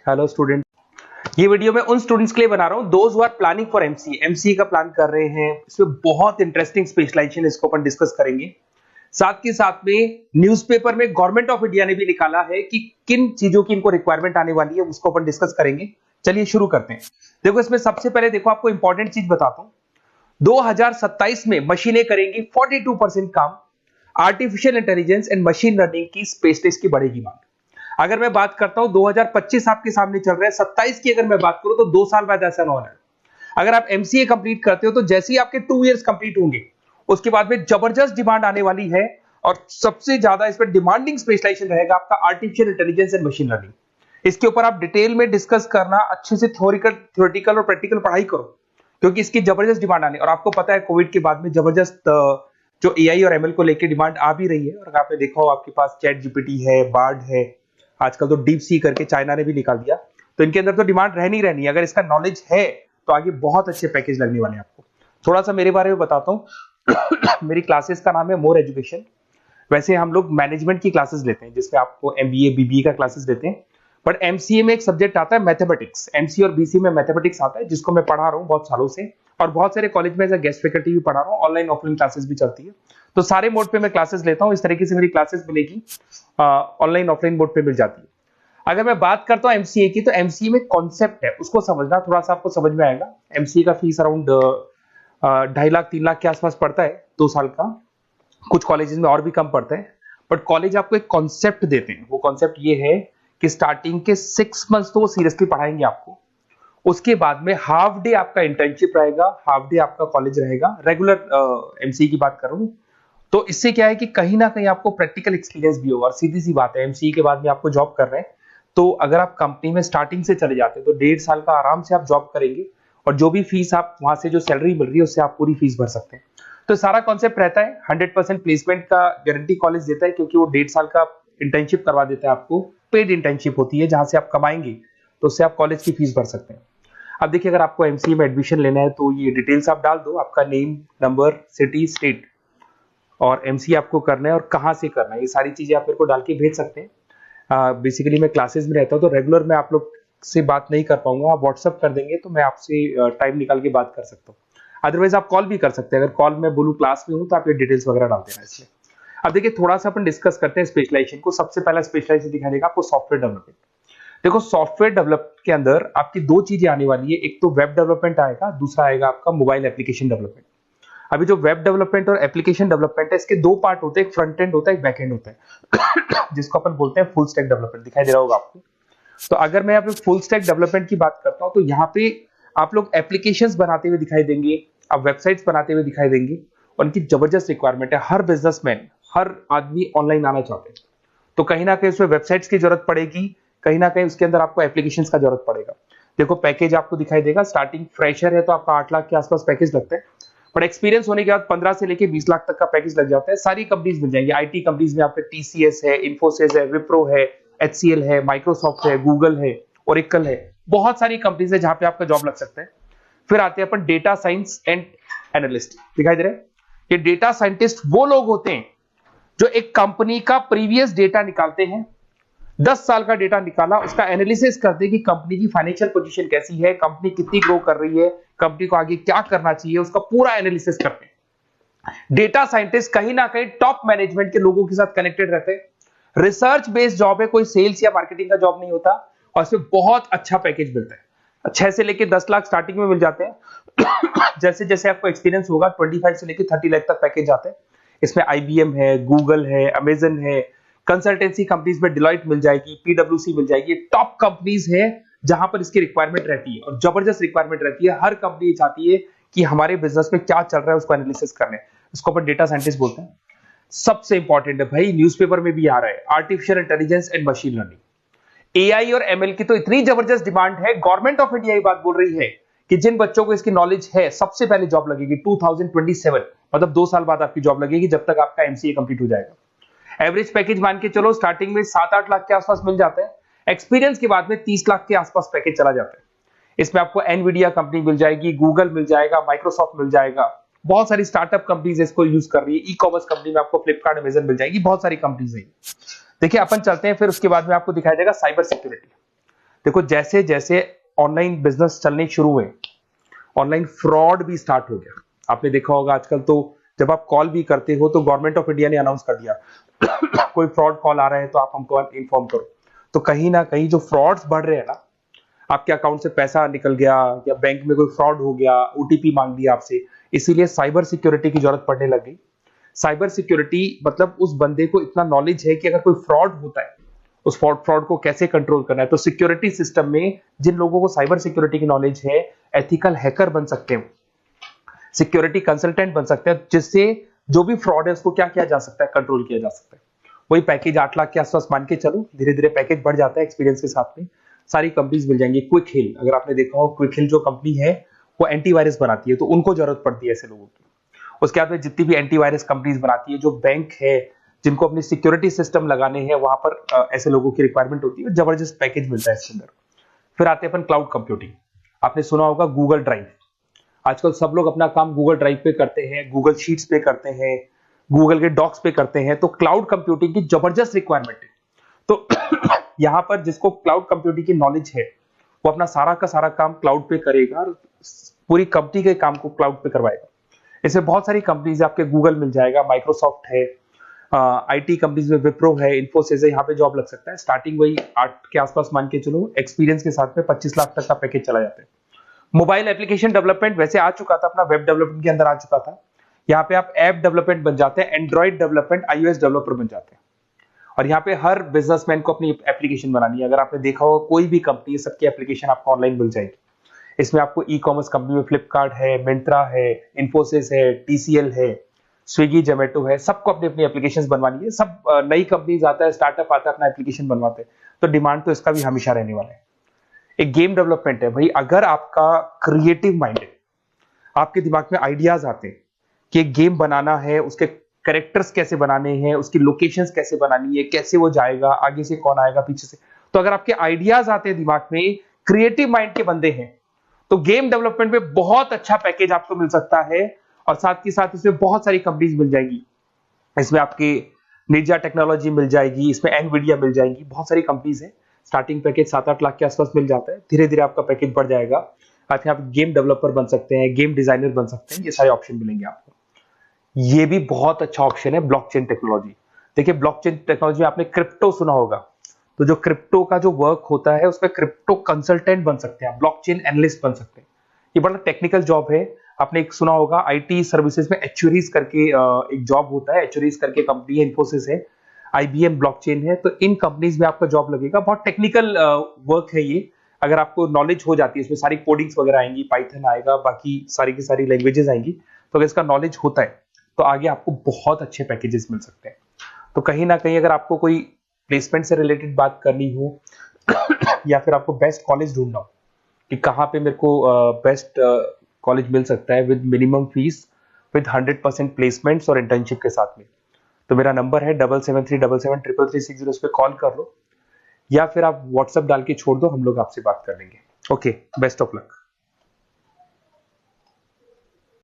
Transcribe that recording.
Hello student. ये video मैं उन स्टूडेंट्स के लिए बना रहा हूं those who are planning for MCA का प्लान कर रहे हैं। इसमें बहुत इंटरेस्टिंग स्पेशलाइजेशन इसको अपन डिस्कस करेंगे। साथ के साथ में न्यूज़पेपर में गवर्नमेंट ऑफ इंडिया ने भी निकाला है कि किन चीजों की इनको रिक्वायरमेंट आने वाली है, उसको अपन डिस्कस करेंगे। चलिए शुरू करते हैं। देखो इसमें सबसे पहले देखो आपको इंपॉर्टेंट चीज बताता हूं। 2027 में मशीनें करेंगी 42% काम। Artificial intelligence and machine learning की स्पेशलिस्ट की बढ़ेगी मांग। अगर मैं बात करता हूं 2025 आपके सामने चल रहा है, 27 की अगर मैं बात करूं तो 2 साल बाद ऐसा ना होना है। अगर आप एमसीए कंप्लीट करते हो तो जैसे ही आपके 2 इयर्स कंप्लीट होंगे उसके बाद में जबरदस्त डिमांड आने वाली है और सबसे ज्यादा इस पर डिमांडिंग स्पेशलाइजेशन रहेगा आपका artificial intelligence and machine learning. इसके ऊपर आप डिटेल में डिस्कस करना, अच्छे से थ्योरेटिकल और प्रैक्टिकल पढ़ाई करो क्योंकि इसकी जबरदस्त डिमांड आने। और आपको पता है कोविड के बाद में जबरदस्त जो एआई और एमएल को लेकर डिमांड आ भी रही है। और आपने देखा हो आपके पास चैट जीपीटी है, बार्ड है, आजकल तो डीप सी करके चाइना ने भी निकाल दिया। तो इनके अंदर तो डिमांड रहनी रहनी है। अगर इसका नॉलेज है तो आगे बहुत अच्छे पैकेज लगने वाले हैं आपको। थोड़ा सा मेरे बारे में बताता हूँ। मेरी क्लासेस का नाम है मोर एजुकेशन। वैसे हम लोग मैनेजमेंट की क्लासेस लेते हैं जिसमें आपको एमबीए बीबीए का क्लासेस देते हैं। बट एमसीए में एक सब्जेक्ट आता है मैथमेटिक्स। एमसीए और बीसीए में मैथमेटिक्स आता है जिसको मैं पढ़ा रहा हूँ बहुत सालों से और बहुत सारे कॉलेज में एज अ गेस्ट फैकल्टी भी पढ़ा रहा हूँ। ऑनलाइन ऑफलाइन क्लासेस भी चलती है। तो सारे मोड पे मैं क्लासेस लेता हूँ। इस तरीके से मेरी क्लासेस मिलेगी, ऑनलाइन ऑफलाइन मोड पे मिल जाती है। अगर मैं बात करता हूं एमसीए की तो एमसीए में कॉन्सेप्ट है उसको समझना, थोड़ा सा आपको समझ में आएगा। एमसीए का फीस अराउंड 2.5 लाख 3 लाख के आसपास पड़ता है 2 साल का। कुछ कॉलेजेस में और भी कम पड़ता है। बट कॉलेज आपको एक कॉन्सेप्ट देते हैं। वो कॉन्सेप्ट ये है कि स्टार्टिंग के 6 मंथ्स तो वो सीरियसली पढ़ाएंगे आपको। उसके बाद में हाफ डे आपका इंटर्नशिप रहेगा, हाफ डे आपका कॉलेज रहेगा। रेगुलर एमसीए की बात करूं तो इससे क्या है कि कहीं ना कहीं आपको प्रैक्टिकल एक्सपीरियंस भी होगा। और सीधी सी बात है एमसीए के बाद में आपको जॉब कर रहे हैं तो अगर आप कंपनी में स्टार्टिंग से चले जाते हैं तो 1.5 साल का आराम से आप जॉब करेंगे और जो भी फीस आप वहां से जो सैलरी मिल रही है उससे आप पूरी फीस भर सकते हैं। तो सारा कॉन्सेप्ट रहता है। 100% प्लेसमेंट का गारंटी कॉलेज देता है क्योंकि वो 1.5 साल का इंटर्नशिप करवा देता है आपको। पेड इंटर्नशिप होती है जहां से आप कमाएंगे तो उससे आप कॉलेज की फीस भर सकते हैं। अब देखिए अगर आपको एमसीए में एडमिशन लेना है तो ये डिटेल्स आप डाल दो, आपका नेम, नंबर, सिटी, स्टेट और एमसीए आपको करना है और कहां से करना है। ये सारी चीजें आप मेरे को डाल के भेज सकते हैं। बेसिकली मैं क्लासेस में रहता हूँ तो रेगुलर मैं आप लोग से बात नहीं कर पाऊंगा। आप व्हाट्सअप कर देंगे तो मैं आपसे टाइम निकाल के बात कर सकता हूँ। अदरवाइज आप कॉल भी कर सकते हैं। अगर कॉल में बोलूँ क्लास में हूँ तो आप ये डिटेल्स वगैरह डाल देना इसमें। अब देखिए थोड़ा सा अपन डिस्कस करते हैं स्पेशलाइजेशन को। सबसे पहला स्पेशलाइजेशन दिखाई देगा आपको सॉफ्टवेयर डेवलपमेंट। देखो सॉफ्टवेयर डेवलप के अंदर आपकी 2 चीजें आने वाली है। एक तो वेब डेवलपमेंट आएगा, दूसरा आएगा आपका मोबाइल एप्लीकेशन डेवलपमेंट। अभी जो वेब डेवलपमेंट और एप्लीकेशन डेवलपमेंट है इसके 2 पार्ट होते हैं, एक फ्रंट एंड होता है, एक बैक एंड होता है जिसको अपन बोलते हैं फुल स्टैक डेवलपमेंट। दिखाई दे रहा होगा आपको। तो अगर मैं यहाँ पे फुल स्टैक डेवलपमेंट की बात करता हूँ तो यहाँ पे आप लोग एप्लीकेशंस बनाते हुए दिखाई देंगे, आप वेबसाइट्स बनाते हुए दिखाई देंगे। उनकी जबरदस्त रिक्वायरमेंट है। हर बिजनेसमैन, हर आदमी ऑनलाइन आना चाहते हैं तो कहीं ना कहीं उसमें वेबसाइट्स की जरूरत पड़ेगी, कहीं ना कहीं उसके अंदर आपको एप्लीकेशंस का जरूरत पड़ेगा। देखो पैकेज आपको दिखाई देगा। स्टार्टिंग फ्रेशर है तो आपका 8 लाख के आसपास पैकेज लगता है। बट एक्सपीरियंस होने के बाद 15 से लेके 20 लाख तक का पैकेज लग जाता है। सारी कंपनीज मिल जाएंगी। आईटी कंपनीज में आपके टीसीएस है, इन्फोसिस है, विप्रो है, एचसीएल है, माइक्रोसॉफ्ट है, गूगल है, ओरेकल है। बहुत सारी कंपनीज है जहां पे आपका जॉब लग सकता है। फिर आते हैं अपन डेटा साइंस एंड एनालिस्ट। दिखाई दे रहे हैं? ये डेटा साइंटिस्ट वो लोग होते हैं जो एक कंपनी का प्रीवियस डेटा निकालते हैं। 10 साल का डेटा निकाला, उसका एनालिसिस करते हैं कि कंपनी की फाइनेंशियल पोजीशन कैसी है, कंपनी कितनी ग्रो कर रही है, कंपनी को आगे क्या करना चाहिए, उसका पूरा एनालिसिस करते हैं। डेटा साइंटिस्ट कहीं ना कहीं टॉप मैनेजमेंट के लोगों के साथ कनेक्टेड रहते हैं। रिसर्च बेस्ड जॉब है, कोई सेल्स या मार्केटिंग का जॉब नहीं होता और इसमें बहुत अच्छा पैकेज मिलता है। 6 से लेकर 10 लाख स्टार्टिंग में मिल जाते हैं। जैसे जैसे आपको एक्सपीरियंस होगा 25 से लेकर 30 लाख तक पैकेज आते हैं। इसमें आईबीएम है, गूगल है, अमेजन है, कंसल्टेंसी कंपनीज में डिलॉयट मिल जाएगी, पीडब्ल्यूसी मिल जाएगी। टॉप कंपनीज है जहां पर इसकी रिक्वायरमेंट रहती है और जबरदस्त रिक्वायरमेंट रहती है। हर कंपनी चाहती है कि हमारे बिजनेस में क्या चल रहा है उसको एनालिसिस करने। इसको अपन डेटा साइंटिस्ट बोलते हैं। सबसे इंपॉर्टेंट है भाई, न्यूज़पेपर में भी आ रहा है, artificial intelligence and machine learning. AI और एमएल की तो इतनी जबरदस्त डिमांड है। गवर्नमेंट ऑफ इंडिया ये बात बोल रही है कि जिन बच्चों को इसकी नॉलेज है सबसे पहले जॉब लगेगी 2027, मतलब 2 साल बाद आपकी जॉब लगेगी जब तक आपका एमसीए कंप्लीट हो जाएगा। एवरेज पैकेज मान के चलो स्टार्टिंग में 7-8 लाख के आसपास मिल जाते हैं। एक्सपीरियंस के बाद में 30 लाख के आसपास पैकेज चला जाता है। इसमें आपको एनवीडिया कंपनी मिल जाएगी, गूगल मिल जाएगा, माइक्रोसॉफ्ट मिल जाएगा। बहुत सारी स्टार्टअप कंपनीज इसको यूज कर रही है। ई कॉमर्स कंपनी में आपको फ्लिपकार्ट, अमेजन मिल जाएगी। बहुत सारी कंपनीज है। देखिए अपन चलते हैं फिर उसके बाद में आपको दिखाई देगा साइबर सिक्योरिटी। देखो जैसे जैसे ऑनलाइन बिजनेस चलने शुरू हुए, ऑनलाइन फ्रॉड भी स्टार्ट हो गया। आपने देखा होगा आजकल तो जब आप कॉल भी करते हो तो गवर्नमेंट ऑफ इंडिया ने अनाउंस कर दिया कोई फ्रॉड कॉल आ रहा है तो आप हमको इन्फॉर्म करो। तो कहीं ना कहीं जो फ्रॉड्स बढ़ रहे हैं ना, आपके अकाउंट से पैसा निकल गया या बैंक में कोई फ्रॉड हो गया, ओटीपी मांग लिया आपसे, इसीलिए साइबर सिक्योरिटी की जरूरत पड़ने लग गई। साइबर सिक्योरिटी मतलब उस बंदे को इतना नॉलेज है कि अगर कोई फ्रॉड होता है, उस फ्रॉड को कैसे कंट्रोल करना है। तो सिक्योरिटी सिस्टम में जिन लोगों को साइबर सिक्योरिटी की नॉलेज है, एथिकल हैकर बन सकते हैं, सिक्योरिटी कंसल्टेंट बन सकते हैं, जिससे जो भी फ्रॉड है उसको क्या किया जा सकता है, कंट्रोल किया जा सकता है। वही पैकेज 8 लाख के आसपास मान के चलो, धीरे धीरे पैकेज बढ़ जाता है एक्सपीरियंस के साथ में। सारी कंपनीज मिल जाएंगी। क्विक हिल, अगर आपने देखा हो, क्विक हिल जो कंपनी है वो एंटीवायरस बनाती है, तो उनको जरूरत पड़ती है ऐसे लोगों की। उसके बाद में जितनी भी एंटीवायरस कंपनीज बनाती है, जो बैंक है जिनको अपनी सिक्योरिटी सिस्टम लगाने हैं, वहां पर ऐसे लोगों की रिक्वायरमेंट होती है। जबरदस्त पैकेज मिलता है इसके अंदर। फिर आते हैं अपन क्लाउड कंप्यूटिंग। आपने सुना होगा गूगल ड्राइव, आजकल सब लोग अपना काम गूगल ड्राइव पे करते हैं, गूगल शीट्स पे करते हैं, गूगल के डॉक्स पे करते हैं। तो क्लाउड कंप्यूटिंग की जबरदस्त रिक्वायरमेंट है। तो यहां पर जिसको क्लाउड कंप्यूटिंग की नॉलेज है, वो अपना सारा का सारा काम क्लाउड पे करेगा और पूरी कंपनी के काम को क्लाउड पे करवाएगा। इसमें बहुत सारी कंपनीज है, आपके गूगल मिल जाएगा, माइक्रोसॉफ्ट है, आईटी कंपनीज में विप्रो है, इन्फोसिस है, यहाँ पे जॉब लग सकता है। स्टार्टिंग वही 8 के आसपास मान के चलो, एक्सपीरियंस के साथ में 25 लाख तक का पैकेज चला जाता है। मोबाइल एप्लीकेशन डेवलपमेंट वैसे आ चुका था, अपना वेब डेवलपमेंट के अंदर आ चुका था। यहाँ पे आप ऐप डेवलपमेंट बन जाते हैं, एंड्रॉइड डेवलपमेंट, आईओएस डेवलपर बन जाते हैं। और यहाँ पे हर बिजनेसमैन को अपनी एप्लीकेशन बनानी है। अगर आपने देखा हो कोई भी कंपनी, सबकी एप्लीकेशन आपको ऑनलाइन मिल जाएगी। इसमें आपको ई कॉमर्स कंपनी में फ्लिपकार्ट है, मिंत्रा है, इन्फोसिस है, टीसीएल है, स्विगी, जोमेटो है, सबको अपनी अपनी एप्लीकेशन बनवानी है। सब नई कंपनीज आता है, स्टार्टअप आता है, अपना एप्लीकेशन बनवाते हैं। तो डिमांड तो इसका भी हमेशा रहने वाला है। एक गेम डेवलपमेंट है भाई, अगर आपका क्रिएटिव माइंड है, आपके दिमाग में आइडियाज आते हैं कि एक गेम बनाना है, उसके कैरेक्टर्स कैसे बनाने हैं, उसकी लोकेशंस कैसे बनानी है, कैसे वो जाएगा, आगे से कौन आएगा, पीछे से, तो अगर आपके आइडियाज आते हैं दिमाग में, क्रिएटिव माइंड के बंदे हैं, तो गेम डेवलपमेंट में बहुत अच्छा पैकेज आपको मिल सकता है। और साथ के साथ इसमें बहुत सारी कंपनीज मिल जाएगी। इसमें आपकी निंजा टेक्नोलॉजी मिल जाएगी, इसमें एनवीडिया मिल जाएगी, बहुत सारी कंपनीज है। स्टार्टिंग पैकेज 7-8 लाख के आसपास मिल जाता है, धीरे धीरे आपका पैकेज बढ़ जाएगा। आप गेम डेवलपर बन सकते हैं, गेम डिजाइनर बन सकते हैं, ये सारे ऑप्शन मिलेंगे आपको। ये भी बहुत अच्छा ऑप्शन है ब्लॉकचेन टेक्नोलॉजी। देखिए ब्लॉकचेन टेक्नोलॉजी में आपने क्रिप्टो सुना होगा, तो जो क्रिप्टो का जो वर्क होता है उसमें क्रिप्टो कंसल्टेंट बन सकते हैं, ब्लॉकचेन एनालिस्ट बन सकते हैं। ये बड़ा टेक्निकल जॉब है। आपने एक सुना होगा आईटी सर्विसेज में एचुरीज करके एक जॉब होता है, एचुरीज करके कंपनी है, इन्फोसिस है, आईबीएम ब्लॉकचेन है। तो इन कंपनीज में आपका जॉब लगेगा। बहुत टेक्निकल वर्क है ये। अगर आपको नॉलेज हो जाती है, इसमें सारी कोडिंग्स वगैरह आएंगी, पाइथन आएगा, बाकी सारी की सारी लैंग्वेजेस आएंगी, तो अगर इसका नॉलेज होता है तो आगे आपको बहुत अच्छे पैकेजेस मिल सकते हैं। तो कहीं ना कहीं अगर आपको कोई प्लेसमेंट से रिलेटेड बात करनी हो या फिर आपको बेस्ट कॉलेज ढूंढना हो कि कहाँ पे मेरे को बेस्ट कॉलेज मिल सकता है with minimum fees, with 100% placements और इंटर्नशिप के साथ में, तो मेरा नंबर है 7737733360। इस पे कॉल कर लो या फिर आप व्हाट्सएप डाल के छोड़ दो, हम लोग आपसे बात कर लेंगे। Okay, best of luck.